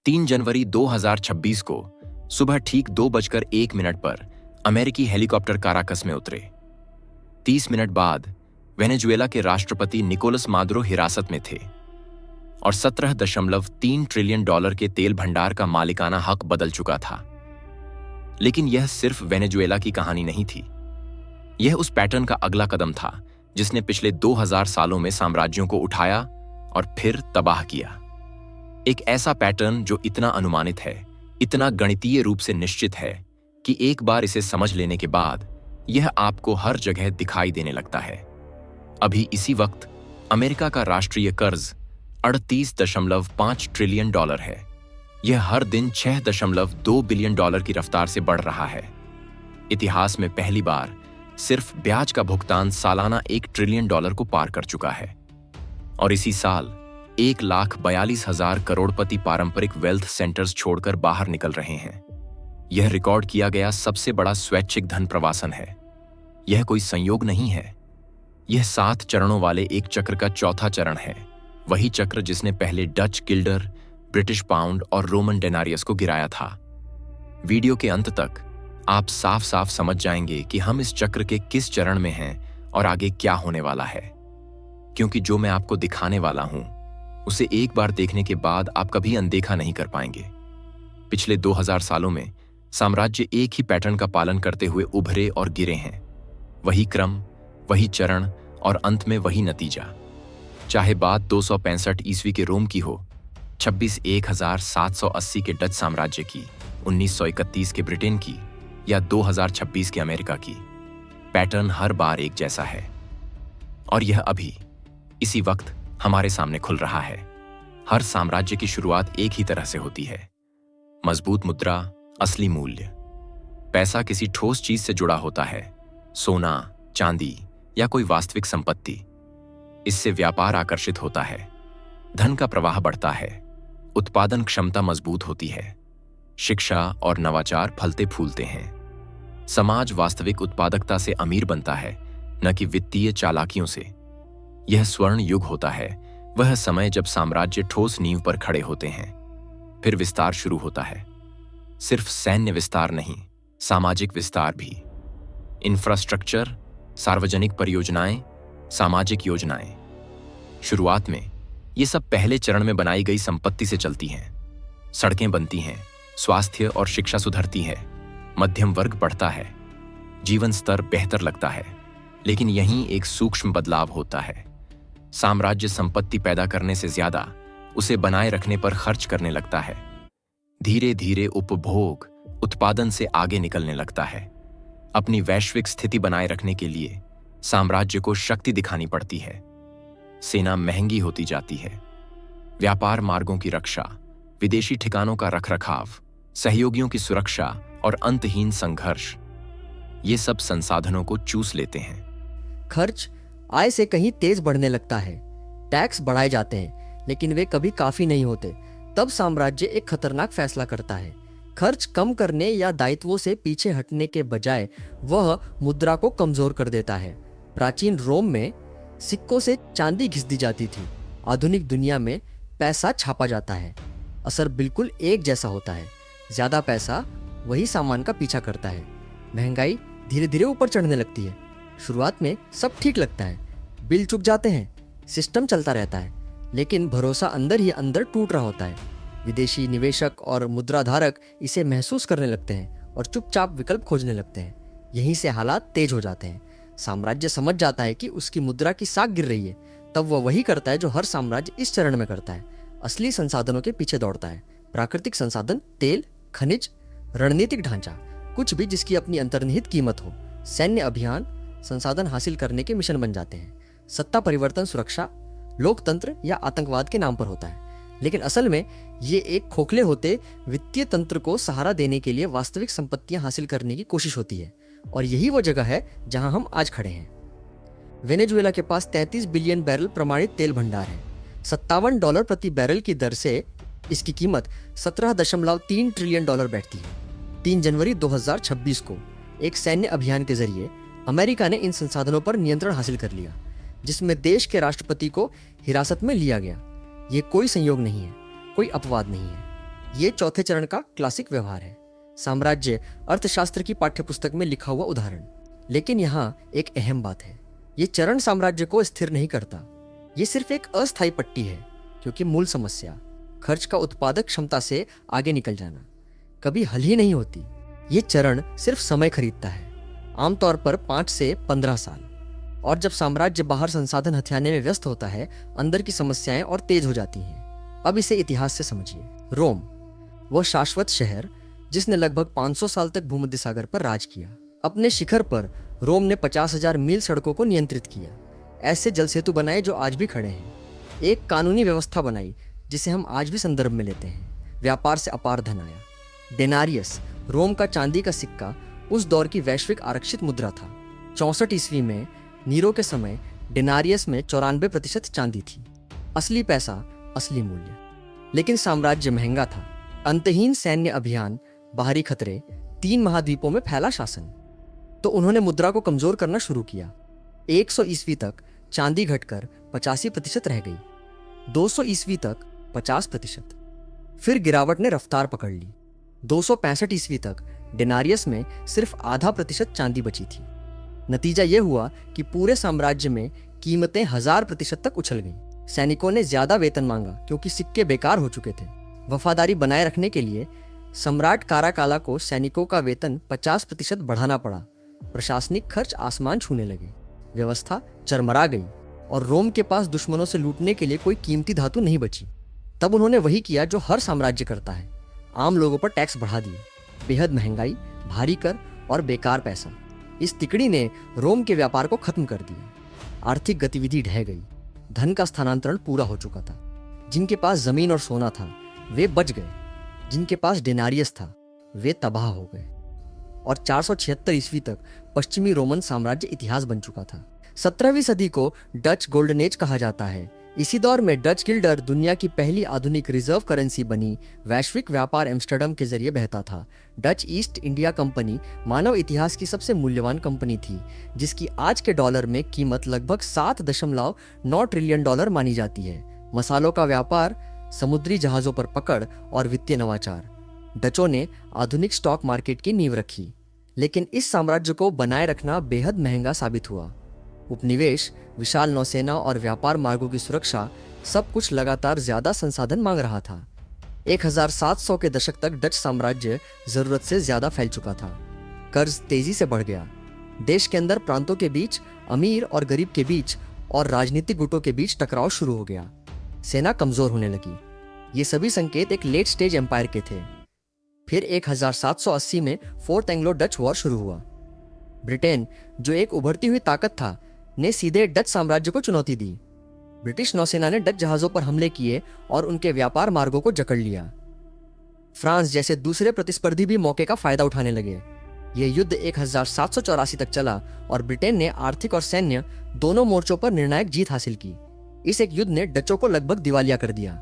3 जनवरी 2026 को सुबह ठीक 2:01 पर अमेरिकी हेलीकॉप्टर काराकस में उतरे। 30 मिनट बाद वेनेजुएला के राष्ट्रपति निकोलस मादुरो हिरासत में थे और 17.3 ट्रिलियन डॉलर के तेल भंडार का मालिकाना हक बदल चुका था। लेकिन यह सिर्फ वेनेजुएला की कहानी नहीं थी। यह उस पैटर्न का अगला कदम था जिसने पिछले 2000 सालों में साम्राज्यों को उठाया और फिर तबाह किया। एक ऐसा पैटर्न जो इतना अनुमानित है, इतना गणितीय रूप से निश्चित है कि एक बार इसे समझ लेने के बाद यह आपको हर जगह दिखाई देने लगता है। अभी इसी वक्त अमेरिका का राष्ट्रीय कर्ज 38.5 ट्रिलियन डॉलर है। यह हर दिन 6.2 बिलियन डॉलर की रफ्तार से बढ़ रहा है। इतिहास में पहली बार सिर्फ ब्याज का भुगतान सालाना 1 ट्रिलियन डॉलर को पार कर चुका है। और इसी साल 1,42,000 करोड़पति पारंपरिक वेल्थ सेंटर्स छोड़कर बाहर निकल रहे हैं। यह रिकॉर्ड किया गया सबसे बड़ा स्वैच्छिक धन प्रवासन है। यह कोई संयोग नहीं है। यह 7 चरणों वाले एक चक्र का चौथा चरण है, वही चक्र जिसने पहले डच गिल्डर, ब्रिटिश पाउंड और रोमन डेनारियस को गिराया था। वीडियो के अंत तक आप साफ साफ समझ जाएंगे कि हम इस चक्र के किस चरण में हैं और आगे क्या होने वाला है, क्योंकि जो मैं आपको दिखाने वाला हूं उसे एक बार देखने के बाद आप कभी अनदेखा नहीं कर पाएंगे। पिछले 2000 सालों में साम्राज्य एक ही पैटर्न का पालन करते हुए उभरे और गिरे हैं। वही क्रम, वही चरण और अंत में वही नतीजा। चाहे बात 265 ईस्वी के रोम की हो, 26,1780 के डच साम्राज्य की, 1931 के ब्रिटेन की या 2026 के अमेरिका की, पैटर्न हर बार एक जैसा है। और यह अभी इसी वक्त हमारे सामने खुल रहा है। हर साम्राज्य की शुरुआत एक ही तरह से होती है। मजबूत मुद्रा, असली मूल्य। पैसा किसी ठोस चीज से जुड़ा होता है, सोना, चांदी या कोई वास्तविक संपत्ति। इससे व्यापार आकर्षित होता है, धन का प्रवाह बढ़ता है, उत्पादन क्षमता मजबूत होती है, शिक्षा और नवाचार फलते फूलते हैं। समाज वास्तविक उत्पादकता से अमीर बनता है, न कि वित्तीय चालाकियों से। यह स्वर्ण युग होता है, वह समय जब साम्राज्य ठोस नींव पर खड़े होते हैं। फिर विस्तार शुरू होता है। सिर्फ सैन्य विस्तार नहीं, सामाजिक विस्तार भी। इंफ्रास्ट्रक्चर, सार्वजनिक परियोजनाएं, सामाजिक योजनाएं। शुरुआत में ये सब पहले चरण में बनाई गई संपत्ति से चलती हैं। सड़कें बनती हैं, स्वास्थ्य और शिक्षा सुधरती है, मध्यम वर्ग बढ़ता है, जीवन स्तर बेहतर लगता है। लेकिन यहीं एक सूक्ष्म बदलाव होता है। साम्राज्य संपत्ति पैदा करने से ज्यादा उसे बनाए रखने पर खर्च करने लगता है। धीरे धीरे उपभोग उत्पादन से आगे निकलने लगता है। अपनी वैश्विक स्थिति बनाए रखने के लिए साम्राज्य को शक्ति दिखानी पड़ती है। सेना महंगी होती जाती है। व्यापार मार्गों की रक्षा, विदेशी ठिकानों का रखरखाव, सहयोगियों की सुरक्षा और अंतहीन संघर्ष, ये सब संसाधनों को चूस लेते हैं। खर्च आय से कहीं तेज बढ़ने लगता है। टैक्स बढ़ाए जाते हैं, लेकिन वे कभी काफी नहीं होते। तब साम्राज्य एक खतरनाक फैसला करता है। खर्च कम करने या दायित्वों से पीछे हटने के बजाय वह मुद्रा को कमजोर कर देता है। प्राचीन रोम में सिक्कों से चांदी घिस दी जाती थी। आधुनिक दुनिया में पैसा छापा जाता है। असर बिल्कुल एक जैसा होता है। ज्यादा पैसा वही सामान का पीछा करता है। महंगाई धीरे धीरे ऊपर चढ़ने लगती है। शुरुआत में सब ठीक लगता है, बिल चुक जाते हैं, सिस्टम चलता रहता है, लेकिन भरोसा अंदर ही अंदर टूट रहा होता है। विदेशी निवेशक और मुद्राधारक इसे महसूस करने लगते हैं और चुपचाप विकल्प खोजने लगते हैं। यहीं से हालात तेज हो जाते हैं। साम्राज्य समझ जाता है कि उसकी मुद्रा की साख गिर रही है। तब वह वही करता है जो हर साम्राज्य इस चरण में करता है। असली संसाधनों के पीछे दौड़ता है। प्राकृतिक संसाधन, तेल, खनिज, रणनीतिक ढांचा, कुछ भी जिसकी अपनी अंतर्निहित कीमत हो। सैन्य अभियान संसाधन हासिल करने के मिशन बन जाते हैं। सत्ता परिवर्तन सुरक्षा, लोकतंत्र या आतंकवाद के नाम पर होता है। लेकिन असल में ये एक खोखले होते वित्तीय तंत्र को सहारा देने के लिए वास्तविक संपत्तियां हासिल करने की कोशिश होती है। और यही वो जगह है जहां हम आज खड़े हैं। वेनेजुएला के पास 33 बिलियन बैरल प्रमाणित तेल भंडार है। $57 प्रति बैरल की दर से इसकी कीमत 17.3 ट्रिलियन डॉलर बैठती है। 3 जनवरी 2026 को एक सैन्य अभियान के जरिए अमेरिका ने इन संसाधनों पर नियंत्रण हासिल कर लिया, जिसमें देश के राष्ट्रपति को हिरासत में लिया गया। ये कोई संयोग नहीं है, कोई अपवाद नहीं है। ये चौथे चरण का क्लासिक व्यवहार है, साम्राज्य अर्थशास्त्र की पाठ्यपुस्तक में लिखा हुआ उदाहरण। लेकिन यहाँ एक अहम बात है, ये चरण साम्राज्य को स्थिर नहीं करता। ये सिर्फ एक अस्थायी पट्टी है, क्योंकि मूल समस्या खर्च का उत्पादक क्षमता से आगे निकल जाना कभी हल ही नहीं होती। ये चरण सिर्फ समय खरीदता है, आमतौर पर 5 से 15 साल। और जब साम्राज्य बाहर संसाधन हथियाने में व्यस्त होता है, अंदर की समस्याएं और तेज हो जाती हैं। अब इसे इतिहास से समझिए। रोम, वह शाश्वत शहर जिसने लगभग 500 साल तक भूमध्य सागर पर राज किया। अपने शिखर पर रोम ने 50,000 मील सड़कों को नियंत्रित किया, ऐसे जल सेतु बनाए जो आज भी खड़े हैं। एक कानूनी व्यवस्था बनाई जिसे हम आज भी संदर्भ में लेते हैं। व्यापार से अपार धन आया। डेनारियस, रोम का चांदी का सिक्का, उस दौर की वैश्विक आरक्षित मुद्रा था। 64 ईस्वी में नीरो के समय डेनारियस में 94% चांदी थी। असली पैसा, असली मूल्य। लेकिन साम्राज्य महंगा था। अंतहीन सैन्य अभियान, बाहरी खतरे, 3 महाद्वीपों में फैला शासन। तो उन्होंने मुद्रा को कमजोर करना शुरू किया। 100 ईस्वी तक चांदी घटकर 85% रह गई। 200 ईस्वी तक 50%। फिर गिरावट ने रफ्तार पकड़ ली। 265 ईस्वी तक डेनारियस में सिर्फ आधा प्रतिशत चांदी बची थी। नतीजा यह हुआ कि पूरे साम्राज्य में कीमतें 1000% तक उछल गईं। सैनिकों ने ज्यादा वेतन मांगा क्योंकि सिक्के बेकार हो चुके थे। वफादारी बनाए रखने के लिए सम्राट काराकाला को सैनिकों का वेतन 50% बढ़ाना पड़ा। प्रशासनिक खर्च आसमान छूने लगे। व्यवस्था चरमरा गई और रोम के पास दुश्मनों से लूटने के लिए कोई कीमती धातु नहीं बची। तब उन्होंने वही किया जो हर साम्राज्य करता है, आम लोगों पर टैक्स बढ़ा दिए। बेहद महंगाई, भारी कर और बेकार पैसा। इस तिकड़ी ने रोम के व्यापार को खत्म कर दिया। आर्थिक गतिविधि ढह गई। धन का स्थानांतरण पूरा हो चुका था। जिनके पास जमीन और सोना था वे बच गए, जिनके पास डेनारियस था वे तबाह हो गए। और 476 ईस्वी तक पश्चिमी रोमन साम्राज्य इतिहास बन चुका था। 17वीं सदी को डच गोल्डन एज कहा जाता है। इसी दौर में डच गिल्डर दुनिया की पहली आधुनिक रिजर्व करेंसी बनी। वैश्विक व्यापार एम्स्टर्डम के जरिए बहता था। डच ईस्ट इंडिया कंपनी मानव इतिहास की सबसे मूल्यवान कंपनी थी, जिसकी आज के डॉलर में कीमत लगभग 7.9 ट्रिलियन डॉलर मानी जाती है। मसालों का व्यापार, समुद्री जहाजों पर पकड़ और वित्तीय नवाचार। डचों ने आधुनिक स्टॉक मार्केट की नींव रखी। लेकिन इस साम्राज्य को बनाए रखना बेहद महंगा साबित हुआ। उपनिवेश, विशाल नौसेना और व्यापार मार्गों की सुरक्षा, सब कुछ लगातार ज्यादा संसाधन मांग रहा था। 1700 के दशक तक डच साम्राज्य जरूरत से ज्यादा फैल चुका था। कर्ज तेजी से बढ़ गया। देश के अंदर प्रांतों के बीच, अमीर और गरीब के बीच और राजनीतिक गुटों के बीच टकराव शुरू हो गया। सेना कमजोर होने लगी। ये सभी संकेत एक लेट स्टेज एम्पायर के थे। फिर 1780 में फोर्थ एंग्लो डच वॉर शुरू हुआ। ब्रिटेन, जो एक उभरती हुई ताकत था, ने सीधे डच साम्राज्य को चुनौती दी। ब्रिटिश नौसेना ने डच जहाजों पर हमले किए और उनके व्यापार मार्गों को जकड़ लिया। फ्रांस जैसे दूसरे प्रतिस्पर्धी भी मौके का फायदा उठाने लगे। यह युद्ध 1784 तक चला और ब्रिटेन ने आर्थिक और सैन्य दोनों मोर्चों पर निर्णायक जीत हासिल की। इस एक युद्ध ने डचों को लगभग दिवालिया कर दिया।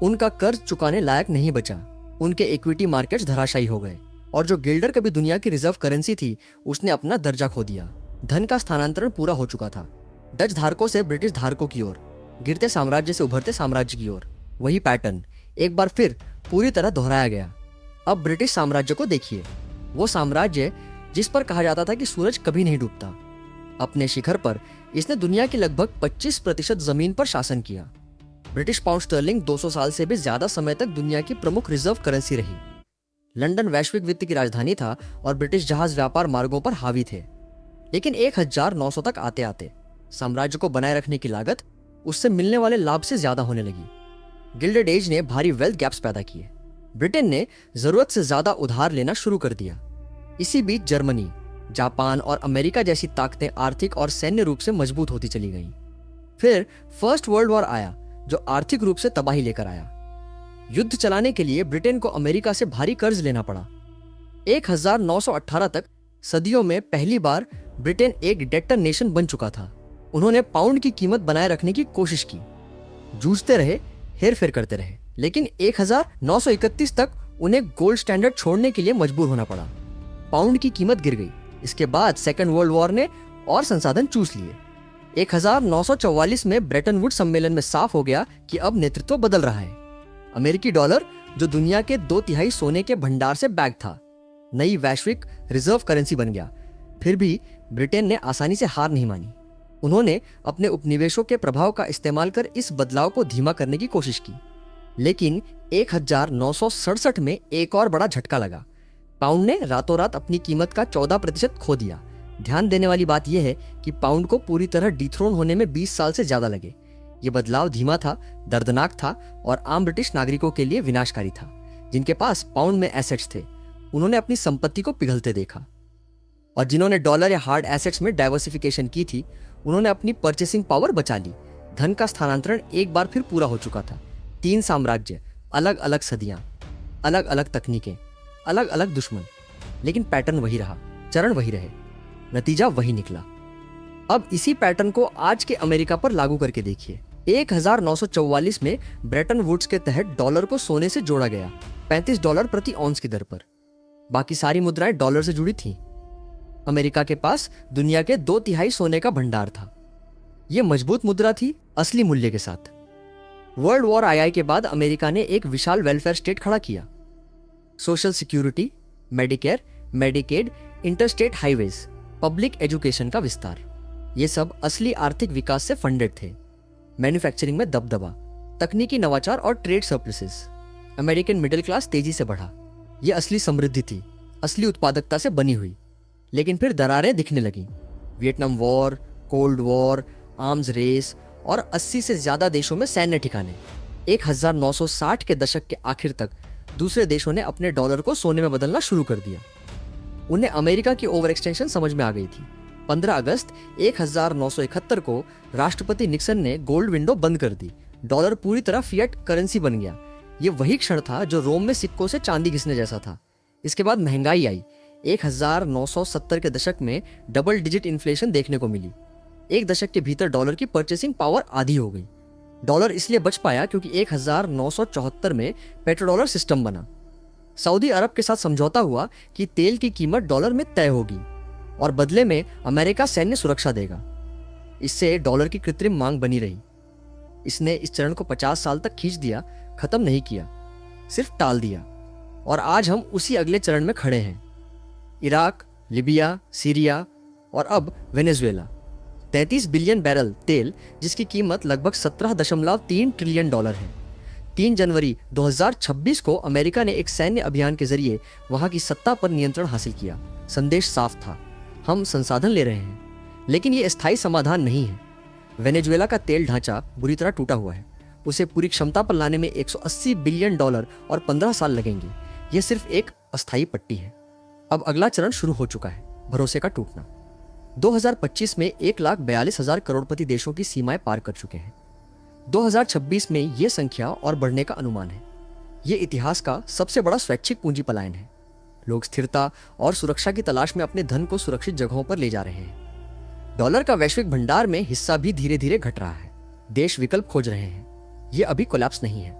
उनका कर्ज चुकाने लायक नहीं बचा। उनके इक्विटी मार्केट्स धराशायी हो गए और जो गिल्डर कभी दुनिया की रिजर्व करेंसी थी, उसने अपना दर्जा खो दिया। धन का स्थानांतरण पूरा हो चुका था, डच धारकों से ब्रिटिश धारकों की ओर, गिरते साम्राज्य से उभरते साम्राज्य की ओर। वही पैटर्न एक बार फिर पूरी तरह दोहराया गया। अब ब्रिटिश साम्राज्य को देखिए, वो साम्राज्य जिस पर कहा जाता था कि सूरज कभी नहीं डूबता। अपने शिखर पर इसने दुनिया की लगभग 25% जमीन पर शासन किया। ब्रिटिश पाउंड स्टर्लिंग 200 साल से भी ज्यादा समय तक दुनिया की प्रमुख रिजर्व करेंसी रही। लंदन वैश्विक वित्त की राजधानी था और ब्रिटिश जहाज व्यापार मार्गों पर हावी थे। लेकिन 1900 तक आते आते साम्राज्य को बनाए रखने की लागत उससे मिलने वाले लाभ से ज्यादा होने लगी। गिल्डेड एज ने भारी वेल्थ गैप्स पैदा किए। ब्रिटेन ने जरूरत से ज्यादा उधार लेना शुरू कर दिया। इसी बीच जर्मनी, जापान और अमेरिका जैसी ताकतें आर्थिक और सैन्य रूप से मजबूत होती चली गईं। फिर फर्स्ट वर्ल्ड वॉर आया, जो आर्थिक रूप से तबाही लेकर आया। युद्ध चलाने के लिए ब्रिटेन को अमेरिका से भारी कर्ज लेना पड़ा। 1918 तक सदियों में पहली बार ब्रिटेन एक डेटर नेशन बन चुका था। उन्होंने पाउंड की कीमत बनाए रखने की कोशिश की, जूझते रहे, हेरफेर करते रहे, लेकिन 1931 तक उन्हें गोल्ड स्टैंडर्ड छोड़ने के लिए मजबूर होना पड़ा। पाउंड की कीमत गिर गई। इसके बाद सेकेंड वर्ल्ड वॉर ने और संसाधन चूस लिए। 1944 में ब्रेटन वुड्स सम्मेलन में साफ हो गया कि अब नेतृत्व बदल रहा है। अमेरिकी डॉलर जो दुनिया के 2/3 सोने के भंडार से बैग था, नई वैश्विक रिजर्व करेंसी बन गया। फिर भी ब्रिटेन ने आसानी से हार नहीं मानी। उन्होंने अपने उपनिवेशों के प्रभाव का इस्तेमाल कर इस बदलाव को धीमा करने की कोशिश की, लेकिन 1967 में एक और बड़ा झटका लगा। पाउंड ने रातों रात अपनी कीमत का 14% खो दिया। ध्यान देने वाली बात यह है कि पाउंड को पूरी तरह डिथ्रोन होने में 20 साल से ज्यादा लगे। ये बदलाव धीमा था, दर्दनाक था और आम ब्रिटिश नागरिकों के लिए विनाशकारी था। जिनके पास पाउंड में एसेट्स थे, उन्होंने अपनी संपत्ति को पिघलते देखा, और जिन्होंने डॉलर या हार्ड एसेट्स में डाइवर्सिफिकेशन की थी, उन्होंने अपनी परचेसिंग पावर बचा ली। धन का स्थानांतरण एक बार फिर पूरा हो चुका था। 3 साम्राज्य, अलग अलग सदियां, अलग अलग तकनीकें, अलग अलग दुश्मन, लेकिन पैटर्न वही रहा, चरण वही रहे, नतीजा वही निकला। अब इसी पैटर्न को आज के अमेरिका पर लागू करके देखिए। 1944 में ब्रेटन वुड्स के तहत डॉलर को सोने से जोड़ा गया, $35 प्रति औंस की दर पर। बाकी सारी मुद्राएं डॉलर से जुड़ी थीं। अमेरिका के पास दुनिया के 2/3 सोने का भंडार था। यह मजबूत मुद्रा थी, असली मूल्य के साथ। वर्ल्ड वॉर आई के बाद अमेरिका ने एक विशाल वेलफेयर स्टेट खड़ा किया। Social security, Medicare, Medicaid, interstate highways, public education का विस्तार, ये सब असली आर्थिक विकास से फंडेड थे। मैन्युफैक्चरिंग में दबदबा, तकनीकी नवाचार और ट्रेड सर्प्लसेस। अमेरिकन मिडिल क्लास तेजी से बढ़ा। यह असली समृद्धि थी, असली उत्पादकता से बनी हुई। लेकिन फिर दरारें दिखने लगीं। Vietnam war, cold war, arms race और 80 से ज्यादा देशों में सैन्य ठिकाने। 1960 के दशक के आखिर तक दूसरे देशों ने अपने डॉलर को सोने में बदलना शुरू कर दिया। उन्हें अमेरिका की ओवर एक्सटेंशन समझ में आ गई थी। 15 अगस्त 1971 को राष्ट्रपति निक्सन ने गोल्ड विंडो बंद कर दी। डॉलर पूरी तरह फिएट करेंसी बन गया। ये वही क्षण था जो रोम में सिक्कों से चांदी घिसने जैसा था। इसके बाद महंगाई आई। 1970 के दशक में डबल डिजिट इन्फ्लेशन देखने को मिली। एक दशक के भीतर डॉलर की परचेसिंग पावर आधी हो गई। डॉलर इसलिए बच पाया क्योंकि 1974 में पेट्रोडॉलर सिस्टम बना। सऊदी अरब के साथ समझौता हुआ कि तेल की कीमत डॉलर में तय होगी और बदले में अमेरिका सैन्य सुरक्षा देगा। इससे डॉलर की कृत्रिम मांग बनी रही। इसने इस चरण को 50 साल तक खींच दिया, खत्म नहीं किया, सिर्फ टाल दिया। और आज हम उसी अगले चरण में खड़े हैं। इराक, लिबिया, सीरिया और अब वेनेजुएला। 33 बिलियन बैरल तेल, जिसकी कीमत लगभग 17.3 ट्रिलियन डॉलर है। 3 जनवरी 2026 को अमेरिका ने एक सैन्य अभियान के जरिए वहां की सत्ता पर नियंत्रण हासिल किया। संदेश साफ था, हम संसाधन ले रहे हैं, लेकिन ये अस्थायी समाधान नहीं है। वेनेजुएला का तेल ढांचा बुरी तरह टूटा हुआ है। उसे पूरी क्षमता पर लाने में 180 बिलियन डॉलर और 15 साल लगेंगे। यह सिर्फ एक अस्थायी पट्टी है। अब अगला चरण शुरू हो चुका है, भरोसे का टूटना। 2025 में 1,42,000 करोड़पति देशों की सीमाएं पार कर चुके हैं। 2026 में यह संख्या और बढ़ने का अनुमान है। यह इतिहास का सबसे बड़ा स्वैच्छिक पूंजी पलायन है। लोग स्थिरता और सुरक्षा की तलाश में अपने धन को सुरक्षित जगहों पर ले जा रहे हैं। डॉलर का वैश्विक भंडार में हिस्सा भी धीरे धीरे घट रहा है। देश विकल्प खोज रहे हैं। यह अभी कोलैप्स नहीं है,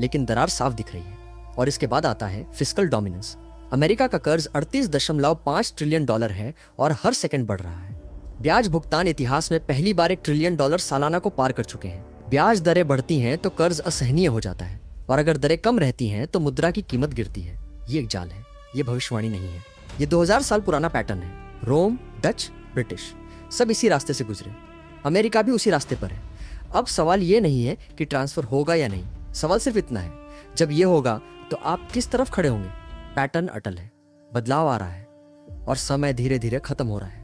लेकिन दरार साफ दिख रही है। और इसके बाद आता है फिस्कल डोमिनेंस। अमेरिका का कर्ज 38.5 ट्रिलियन डॉलर है और हर सेकंड बढ़ रहा है। ब्याज भुगतान इतिहास में पहली बार $1 ट्रिलियन सालाना को पार कर चुके हैं। ब्याज दरें बढ़ती हैं तो कर्ज असहनीय हो जाता है, और अगर दरें कम रहती हैं तो मुद्रा की कीमत गिरती है। ये एक जाल है, ये भविष्यवाणी नहीं है। ये 2000 साल पुराना पैटर्न है। रोम, डच, ब्रिटिश सब इसी रास्ते से गुजरे। अमेरिका भी उसी रास्ते पर है। अब सवाल ये नहीं है कि ट्रांसफर होगा या नहीं, सवाल सिर्फ इतना है, जब ये होगा तो आप किस तरफ खड़े होंगे। पैटर्न अटल है, बदलाव आ रहा है और समय धीरे धीरे खत्म हो रहा है।